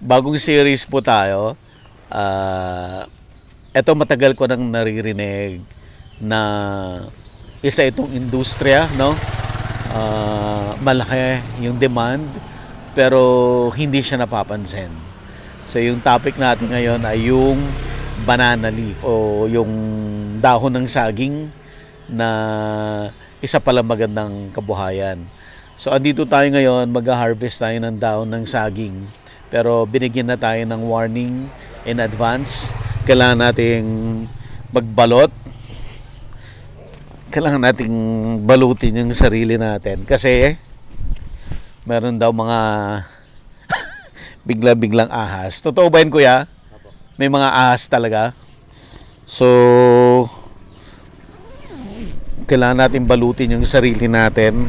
bagong series po tayo. Ito matagal ko nang naririnig na isa itong industriya, no? Malaki yung demand pero hindi siya napapansin. So yung topic natin ngayon ay yung banana leaf o yung dahon ng saging na isa pala magandang kabuhayan. So andito tayo ngayon, mag-harvest tayo ng dahon ng saging. Pero binigyan na tayo ng warning in advance. Kailangan nating magbalot. Kailangan nating balutin yung sarili natin. Kasi meron daw mga bigla-biglang ahas. Totoo ba yun, kuya? May mga ahas talaga. So, kailangan natin balutin yung sarili natin.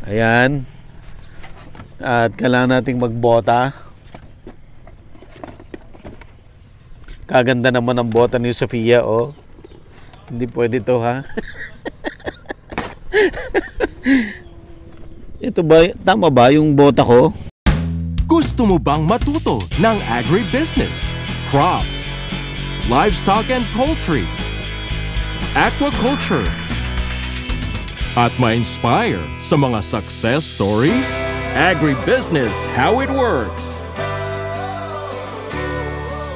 Ayan. At kailangan nating magbota. Kaganda naman ang bota ni Sofia, oh. Hindi pwede to, ha? Ito ba, tama ba yung bota ko? Gusto mo bang matuto ng agribusiness, crops, livestock and poultry, aquaculture, at ma-inspire sa mga success stories? Agribusiness, how it works!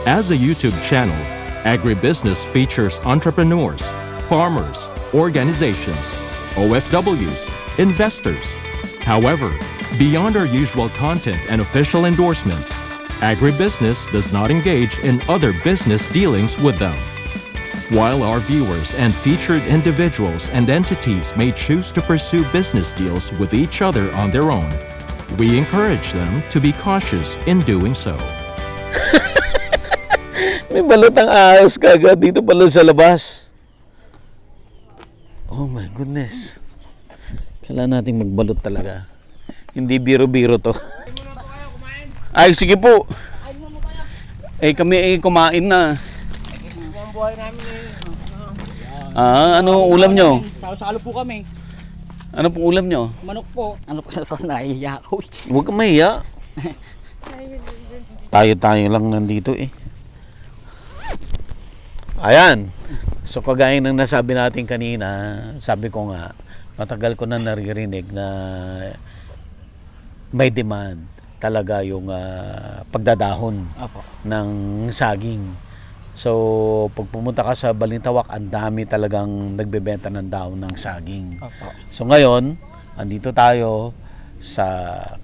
As a YouTube channel, Agribusiness features entrepreneurs, farmers, organizations, OFWs, investors. However, beyond our usual content and official endorsements, Agribusiness does not engage in other business dealings with them. While our viewers and featured individuals and entities may choose to pursue business deals with each other on their own, we encourage them to be cautious in doing so. May balot ang ahas kagad dito pala sa labas. Oh my goodness. Kailangan nating magbalot talaga. Hindi biro-biro to. Ay, sige po. Eh, kami ay kumain na. Ano ulam nyo? Salo po kami. Ano pong ulam nyo? Manok po. Ano po na nahihiya ako. Huwag kang mahiya. Tayo lang nandito eh. Ayan. So kagaya ng nasabi natin kanina, sabi ko nga, matagal ko na naririnig na may demand talaga yung pagdadahon ng saging. So pag pumunta ka sa Balintawak, ang dami talagang nagbebenta ng dahon ng saging. So ngayon, andito tayo sa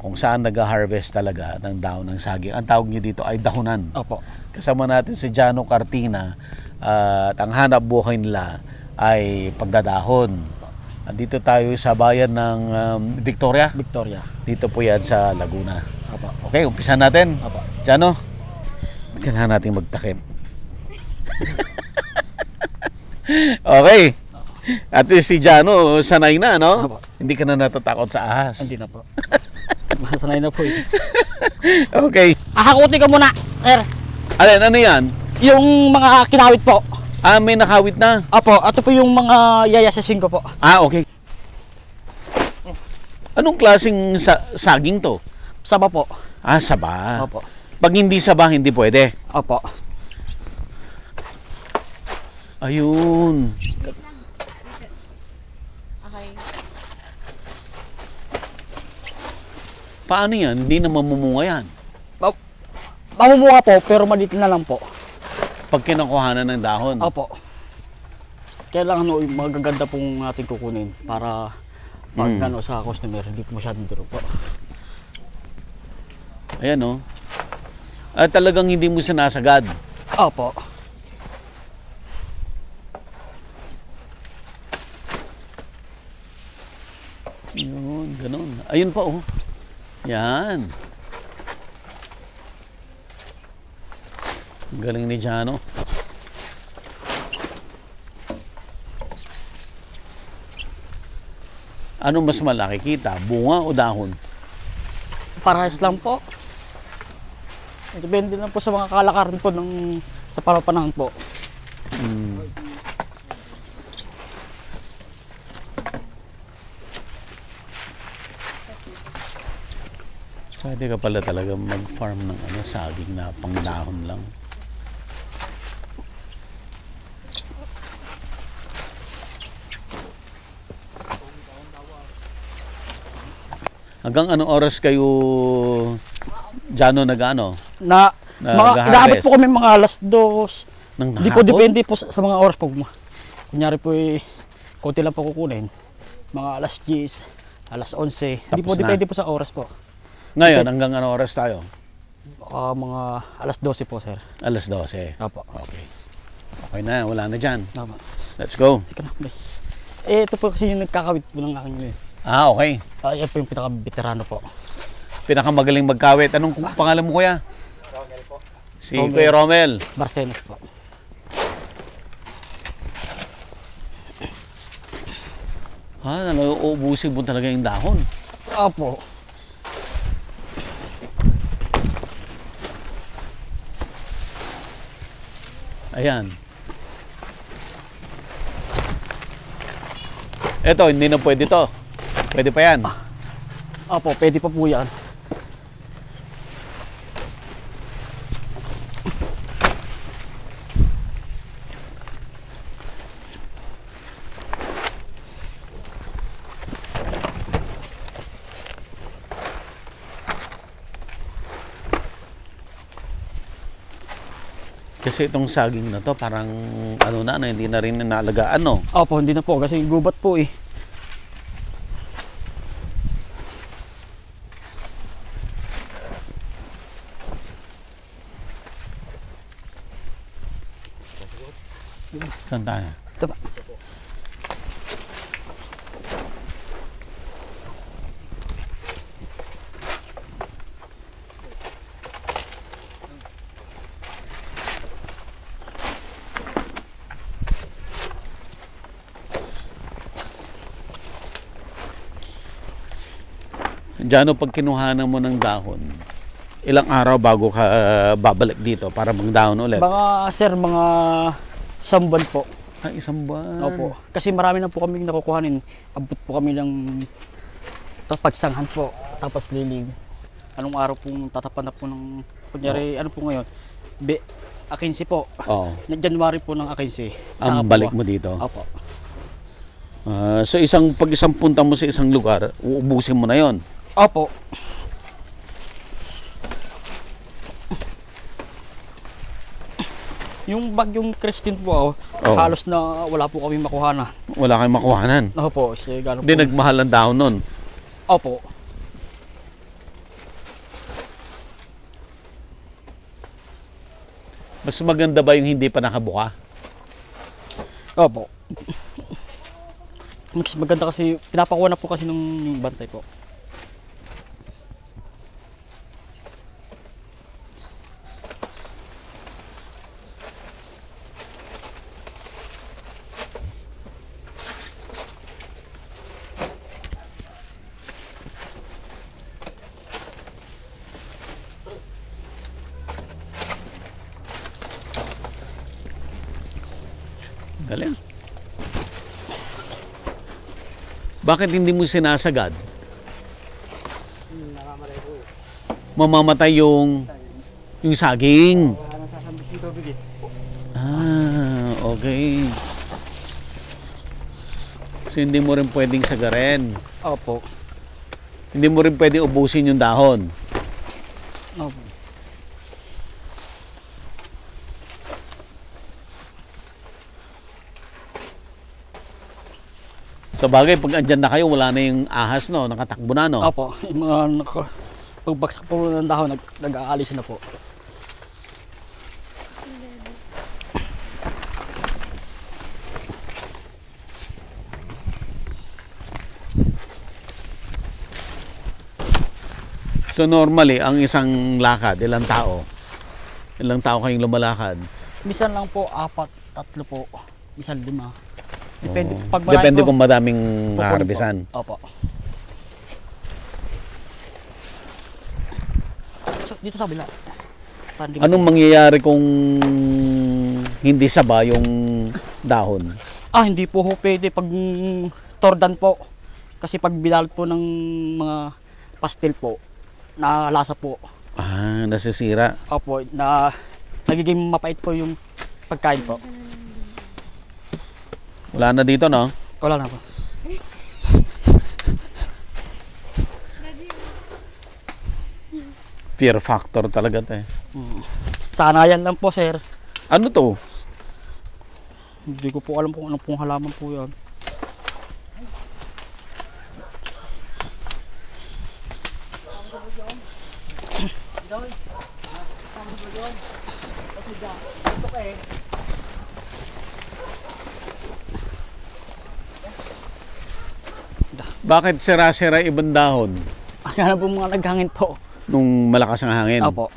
kung saan nag-harvest talaga ng dahon ng saging. Ang tawag niyo dito ay dahunan. Kasama natin si Jano Cartina. At ang hanap buhay nila ay pagdadahon. Dito tayo sa bayan ng Victoria. Dito po yan sa Laguna. Okay, umpisan natin. Jano, kailangan natin magtakip. Okay. At si Jano, sanay na, no? Hindi ka na natatakot sa ahas. Hindi na po. Masanay na po eh. Okay. Hakuti ka muna, sir. Ano yan? Yung mga kinawit po. May nakawit na. Apo, ito po yung mga yayasasin ko po. Okay. Anong klaseng saging to? Saba po. Saba. Opo. Pag hindi saba, hindi pwede. Opo. Ayun. Okay. Paano yan? Hindi na mamumunga yan. Mamumuha po, pero maliit na lang po. Pag kinakuhanan ng dahon. Opo. Kailangan magaganda pong ating kukunin para pag sa customer, hindi po masyadong duro po. Ayan o. At talagang hindi mo sinasagad. Opo. Yun, ganun. Ayun pa oh. Yan. Galing ni Jano. Ano mas malaki kita? Bunga o dahon? Parehas lang po. Depende lang po sa mga kalakaran po sa panahon po. Pwede ka pala talaga mag-farm ng saging na pangdahon lang. Hanggang anong oras kayo nag-ano? Na mga Nag-harvest? inaabot po kami mga alas 2. Nang Hindi po hapon? depende po sa mga oras po. Kunyari po konti lang po kukunin. Mga alas 10, alas 11. Hindi po Tapos na. depende po sa oras po. Ngayon, hanggang anong oras tayo? Mga alas 12 po, sir. Alas 12. Opo. Okay. Okay na, wala na dyan. Tama. Let's go. Teka na, bay. Ito po kasi yung nagkakawit po ng aking Okay. yan po yung pinaka-veterano po. Pinakamagaling magkawit. Anong pangalan mo, kuya? Romel po. Si Romel. Kuya Romel. Barcenas po. Uubusin mo talaga yung dahon. Opo. Ayan. Eto, hindi na pwede to. Pwede pa yan. Opo, pwede pa po yan. Kasi itong saging na to, parang hindi na rin naalagaan, no? Opo, hindi na po kasi gubat po eh. Saan tayo? Ito pa. Diyan, pag kinuhanan mo ng dahon, ilang araw bago ka babalik dito para magdahon ulit? Mga samban po. Isang buwan. Opo. Kasi marami na po kami nakukuhanin. Abot po kami ng pagsanghan po. Tapos lilig. Anong araw pong tatapan na po ng, kunyari, ano po ngayon? 15 po. Oo. January po ng 15. Ang balik mo dito. Opo. So pag isang punta mo sa isang lugar, uubusin mo na yon. Opo. Yung bagyong Christine po, halos na wala po kami makuha na. Wala kayong makuhanan. Opo, kasi gano'n Hindi po. nagmahal ang dahon nun. Opo. Mas maganda ba yung hindi pa nakabuka? Opo. Mas maganda kasi, pinapakuha na po kasi ng bantay po. Galing. Bakit hindi mo sinasagad? Mamamatay yung saging. Okay. So hindi mo rin pwedeng sagarin. Opo. Hindi mo rin pwedeng ubusin yung dahon. Opo. Sa bagay, pag andyan na kayo, wala na yung ahas, no? Nakatakbo na, no? Opo. Yung mga pagbagsak po ng dahon, nag-aalis na po. So normally, ang isang lakad, ilang tao? Ilang tao kayong lumalakad? Minsan lang po, 4, 3 po. Minsan 5. Depende. Oo. Pag marami Depende po, kung madaming pupunin po. harbisan. Opo. So, dito sa kabila. Parang di Anong mangyayari kung hindi saba yung dahon? Hindi po ho pwede pag tordan po. Kasi pag binalot po ng mga pastel po, nalasa po. Nasisira. Opo, nagiging mapait po yung pagkain po. Wala na dito, no? Wala na po. Fear factor talaga to eh. Sanayan lang po, sir. Ano to? Hindi ko po alam kung anong pong halaman po yan. Bakit sira-sira ibang dahon Kaya na po mga naghangin po. nung malakas ang hangin? Opo.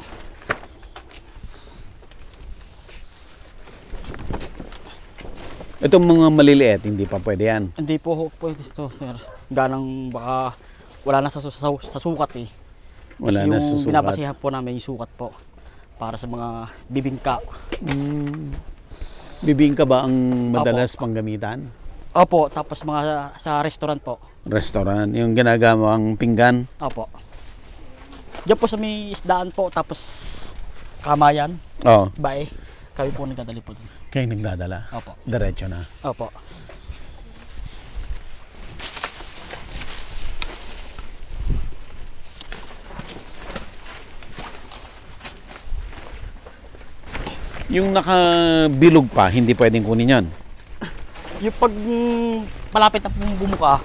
Itong mga maliliit, hindi pa pwede yan. Hindi po pwede ito, sir. Ganang baka wala na sa sukat eh. Wala Kasi na yung sa sukat. binabasihan po namin yung sukat po. Para sa mga bibingka. Bibingka ba ang madalas panggamitan? Opo, tapos mga sa restaurant po. Restaurant, yung ginagamang pinggan. Opo. Diyan po sa may isdaan po, tapos kamayan, Oh, bae. Kami po nagdadali po. kayo nagdadala. Opo. Diretso na. Opo. Yung nakabilog pa, hindi pwedeng kunin yan. Yung pag malapit na pong bumuka,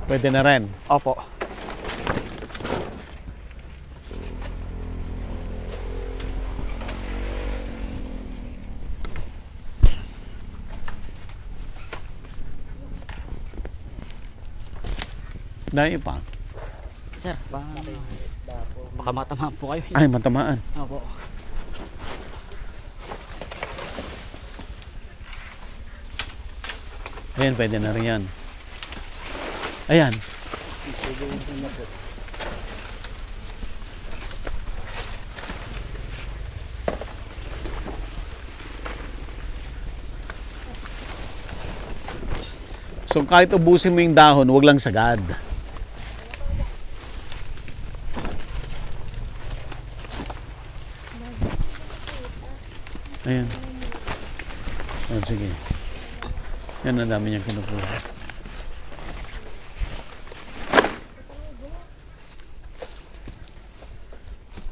Pwede na rin. opo. Dahil pa. Sir, baka matamaan po kayo. Ay, matamaan. Opo. Ayan, pwede na rin yan. Ayan. So kahit ubusin mo yung dahon, wag lang sagad. Ayan. Oh, sige. Yan, ang dami niyang kinukuha.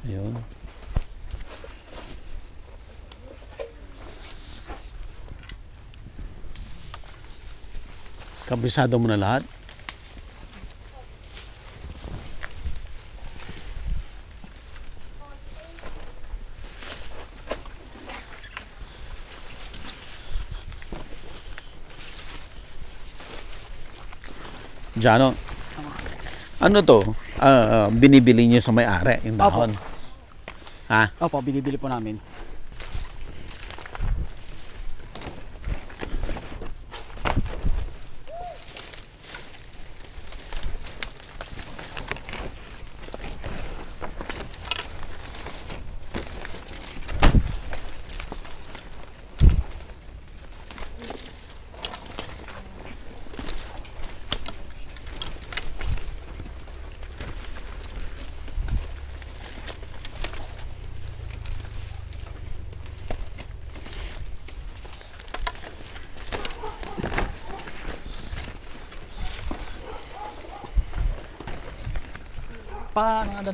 Ayun. Kabisado mo na lahat? Jano, ano to? Binibili niyo sa may-ari yung dahon? Ha? Opo, binibili po namin.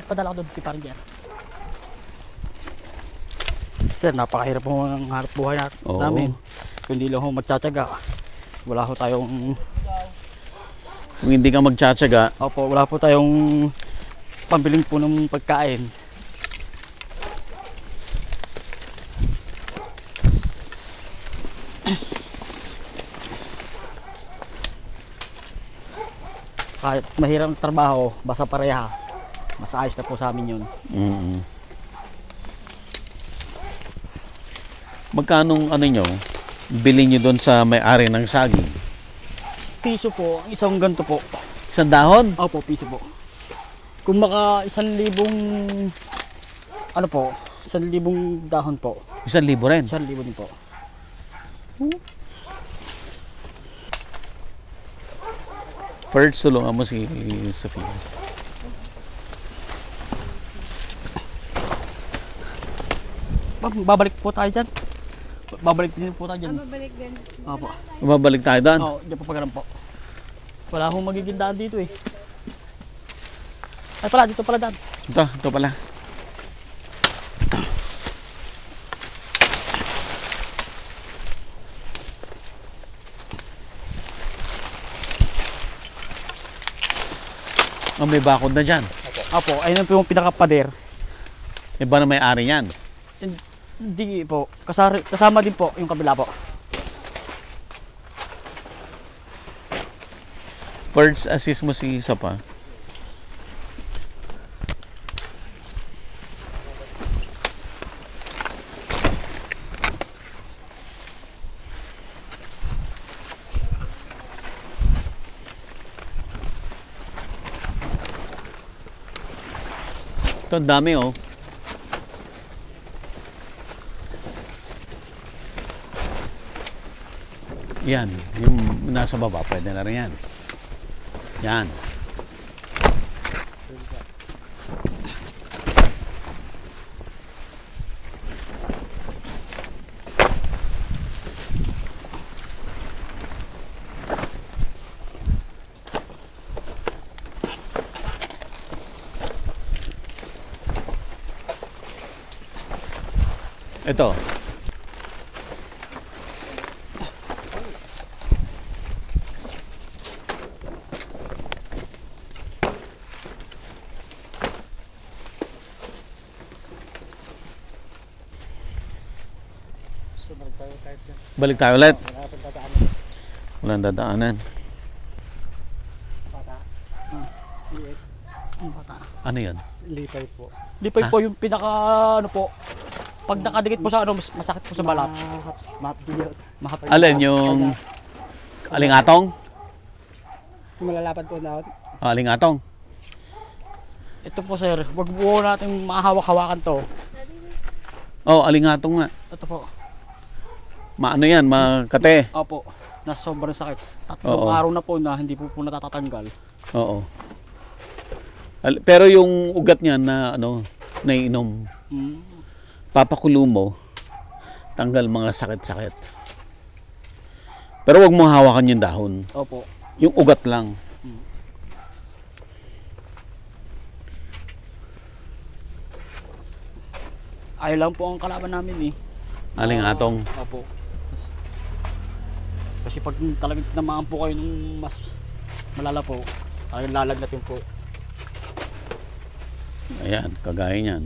Padala ko doon kay Parnger. Sir, napakahirap po ang hanap buhay Oo. namin. Kung hindi lang ho magtsatsaga, wala ho tayong, Kung hindi ka magtsatsaga, opo, wala po tayong pambiling po ng pagkain. Kahit mahirap ang trabaho, basta parehas, mas ayos na po sa amin yun. magkanong ano nyo, bili nyo doon sa may-ari ng saging? Piso po, isang ganito po. Isang dahon? Opo, piso po. Kung maka 1,000, ano po, 1,000 dahon po. 1,000 rin? 1,000 din po. First, tulungan mo si Sophia. babalik po tayo dyan. Babalik din po tayo dyan. Babalik din. Opo. Babalik tayo doon. Oo, dyan po pagkaroon po. Wala akong magiging daan dito eh. Ay pala, dito pala daan. Ito pala. Oh, may bakod na dyan. Opo, ayun po yung pinaka-pader. Iba na may-ari yan. Hindi po. Kasama din po yung kabila po. First assist mo si Sapa. Ito, ang dami oh. Yan, yung nasa baba, pwede na rin yan. Yan. Ito. Balik tayo ulit. Walang dadaanan. Ano yan? Lipay po. Lipay po yung pinaka ano po. Pag nakadikit po sa ano, masakit po sa balat. Mapiyot. Mahapit. Alin yung alingatong? Yung malalapad po na out. Alingatong. Ito po sir, wag po natin mahawak-hawakan to. Oh, alingatong nga. Ito po. Maano yan, makate. Opo. Na sobrang sakit. Oo. Tatlong araw na po na hindi po natatatanggal. Oo. Pero yung ugat niya na ano, naiinom, Mm. papakulo mo, tanggal mga sakit-sakit. Pero wag mo hawakan yung dahon. Opo. Yung ugat lang. Ayaw lang po ang kalaban namin eh. Alingatong. Opo. Kasi pag talagang tinamaan po kayo ng mas malala po, talagang lalagnatin po. Ayan, kagaya niyan.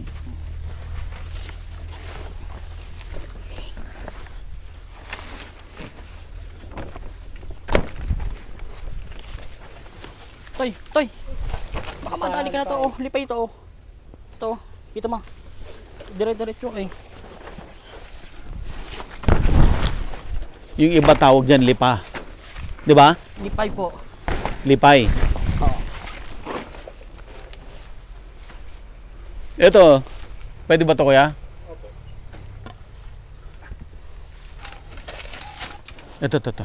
Toy! Baka madali ka na to, oh. Lipay ito, oh. Ito, kita mo. Dire-diretso eh. Yung iba tawag dyan, lipa. Di ba? Lipay po. Lipay. Oo. Ito, pwede ba to kuya? Opo. Ito.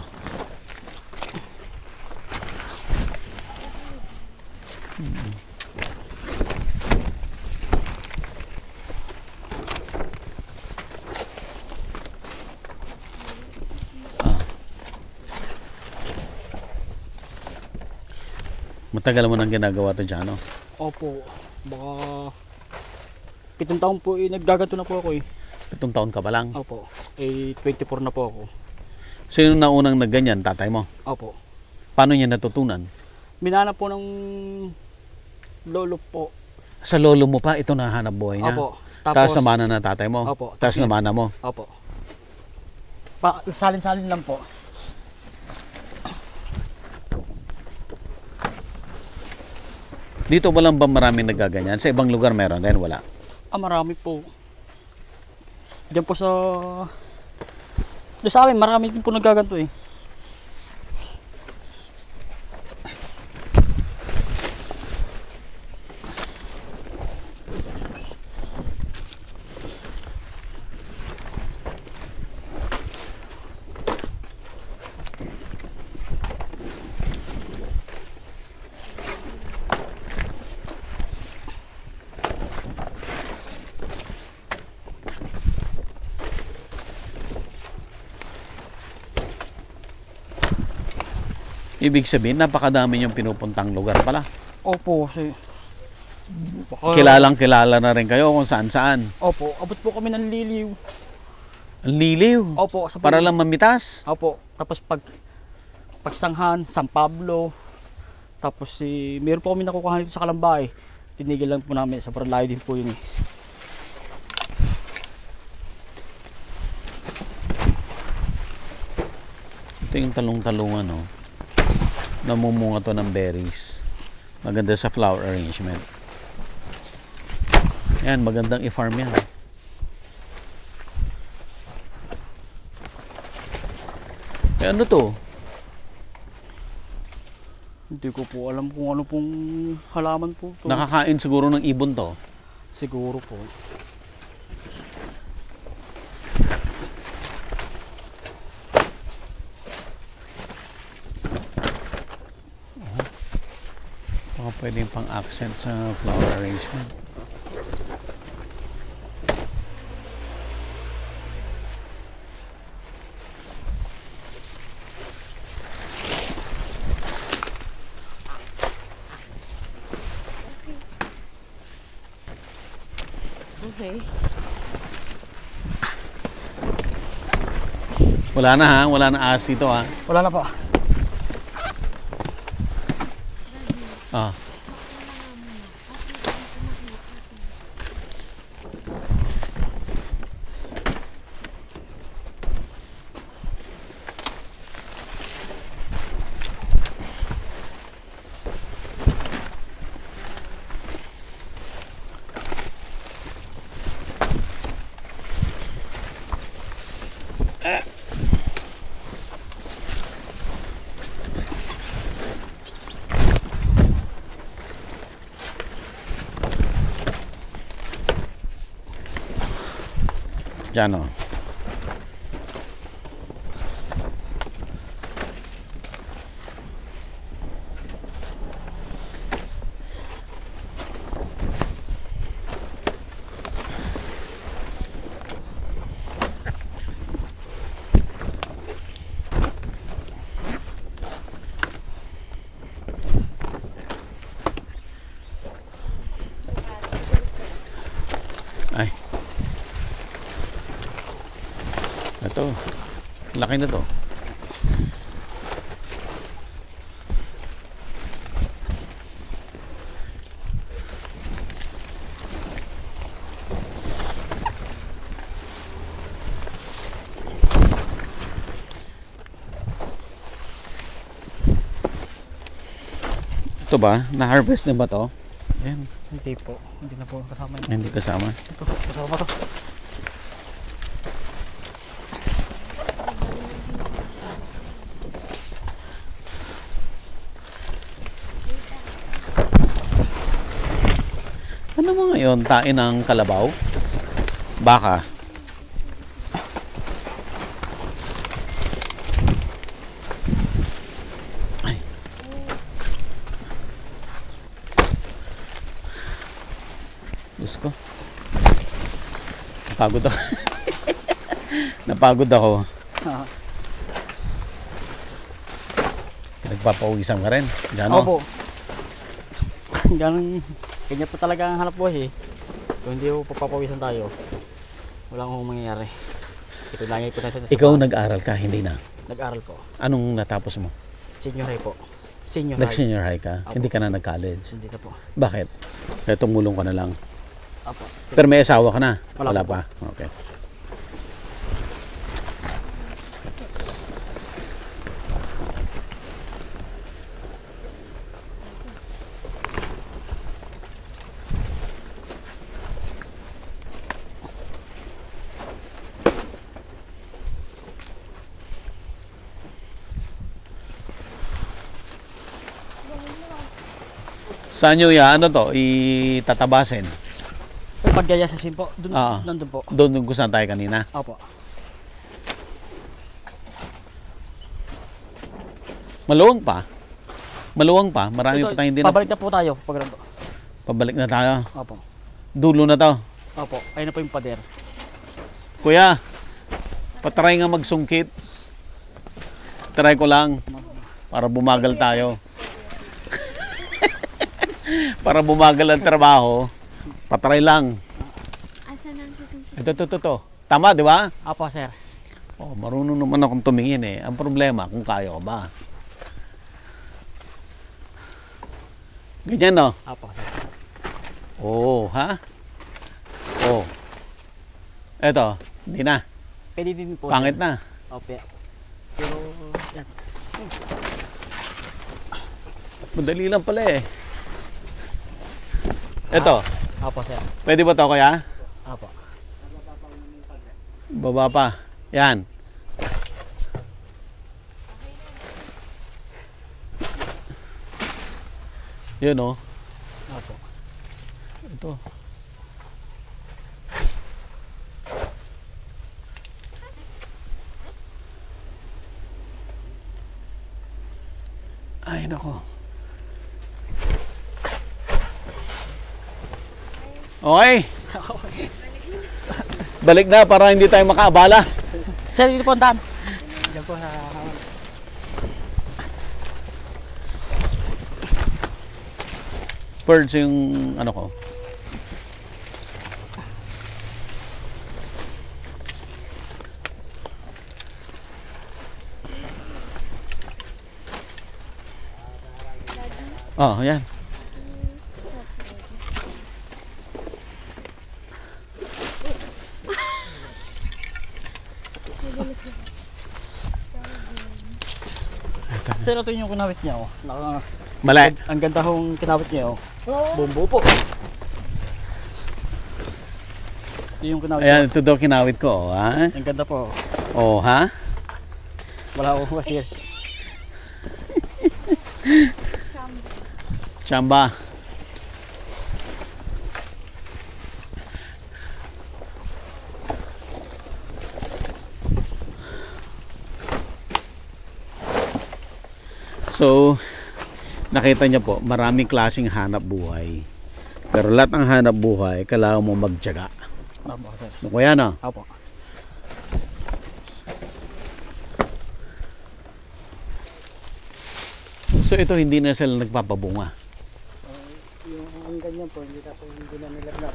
Matagal mo nang ginagawa to dyan, no? Opo. Baka 7 taon po eh, naggaganto na po ako eh. 7 taon ka pa lang. Opo. Eh, 24 na po ako. Sino na unang nagganyan? Tatay mo? Opo. Paano niya natutunan? Minana po ng lolo po. Sa lolo mo pa, ito nahanap buhay niya? Opo. Tapos namana na tatay mo? Opo. Tapos namana mo? Opo. Salin-salin lang po. Dito walang ba maraming nagaganyan? Sa ibang lugar meron din? Wala? Marami po. Diyan po sa... Doon sa amin, marami din po nagaganto eh. Ibig sabihin, napakadami yung pinupuntang lugar pala. Opo, baka, Kilalang kilala na rin kayo kung saan saan. Opo, abot po kami ng Liliw. Ang liliw. Opo, sa Para lang mamitas. Opo, tapos pagsanghan, San Pablo. Tapos meron po kami nakukuha dito sa Kalambay. Tinigil lang po namin, sobrang layo din po yun eh. Ito yung talong-talungan, no? Namumunga to ng berries. Maganda sa flower arrangement. Yan, magandang i-farm yan. Eh, ano to? Hindi ko po alam kung ano pong halaman po to. Nakakain siguro ng ibon to. Siguro po. Baka pwedeng pang accent sa flower arrangement. Okay. Wala na ha, wala na aas dito ha. Wala na po. Ah. Diyan o. Ay. Ito. Laki na to. Ito ba? Na-harvest na ba to? Ayan. Hindi po. Hindi na po kasama yun. Hindi kasama. Ito, kasama pa to. Ano mo ngayon? Tain ng kalabaw? Baka? Ay. Diyos ko. Napagod ako. Napagod ako. Ah. Nagpapawisan ka rin. Gano? Opo. Ganun, ganyan po talaga ang hanap buhay eh. Kung hindi po papawisan tayo, wala akong mangyayari. Ito lang po tayo sa Ikaw nag-aral ka, hindi na. nag-aral po. Anong natapos mo? Senior high po. Senior high. Nag-senior high ka? Apo. Hindi ka na nag-college? Hindi na po. Bakit? Kaya tumulong ka na lang. Apo. Pero may asawa ka na? Wala pa? Okay. Saan nyo ano to? Itatabasin? Paggaya sa simpo, dun, Oo. nandun po. Doon kung saan tayo kanina. Opo. Maluwang pa. Maluwang pa. Marami Ito, pa tayong hindi na. pabalik na po tayo pag ganun po. Pabalik na tayo. Opo. Dulo na to. Opo. Ayun na po yung pader. Kuya, patry nga magsungkit. Try ko lang. Para bumagal tayo. Para bumagal ang trabaho, patry lang. Asan ang susunod? Ito. Tama, di ba? Apo, sir. Oh, marunong naman akong tumingin eh. Ang problema, kung kaya ko ba. Ganyan, no? Apo, sir. Oo, ha? Oo. Eto, hindi na. Pwede din po. Pangit sir. na. Opo. Pero, yan. Madali lang pala eh. Eto, Apo, sir. pwede ba to kaya? Apo. Baba pa. Yan. Yun oh. Apo. Ito. Ay, nako. Okay. Balik na para hindi tayo makaabala. Sir, dito po ang daan. Diyan po sa Birds yung ano ko. Oh, yan. Sir, ito yung kinawit niya, oh. Mali. Ang ganda hong kinawit niya, oh. Bumbo po. Ito yung kinawit Ayan, niya. ito daw kinawit ko, ha? Ang ganda po. Oh, ha? Wala akong kasi. Chamba. So, nakita niyo po, maraming klaseng hanap buhay. Pero lahat ng hanap buhay, kailangan mo magtiyaga. Apo, sir. Ano ko yan, oh? Apo. So, ito hindi na sila nagpapabunga. yung ang ganyan po, hindi na nila na.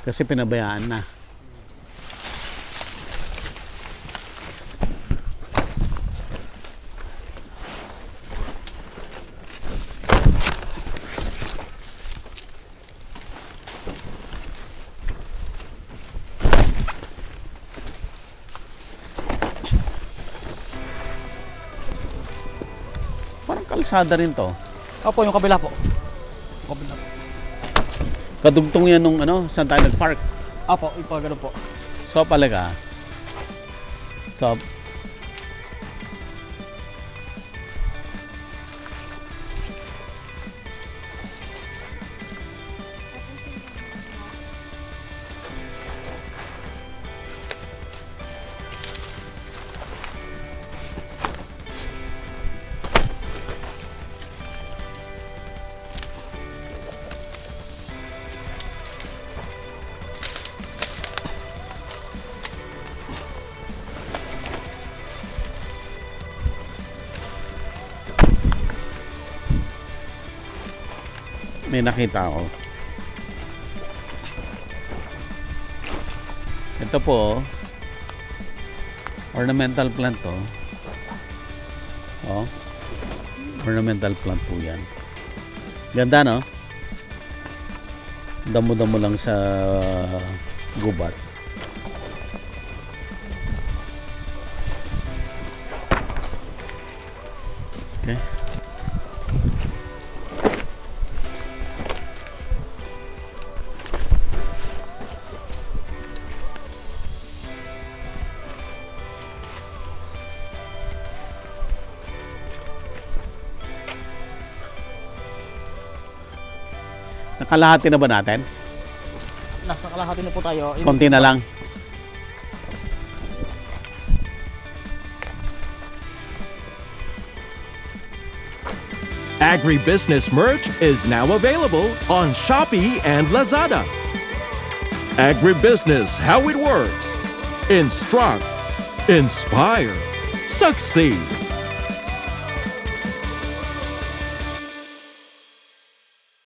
Kasi pinabayaan na. Parang kalsada rin to. Apo, yung kabila po. Kabila po. Kadugtong yan nung ano, saan tayo nag-park. Apo, ipagano po. So, palaga. So, may nakita ako. Ito po, ornamental plant to. Oh. Ornamental plant po yan. Ganda, no? Damo-damo lang sa gubat. Okay. Nakalahati na ba natin? Nasa kalahati na po tayo. Konti na lang. Agribusiness merch is now available on Shopee and Lazada. Agribusiness, how it works. Instruct, inspire, succeed.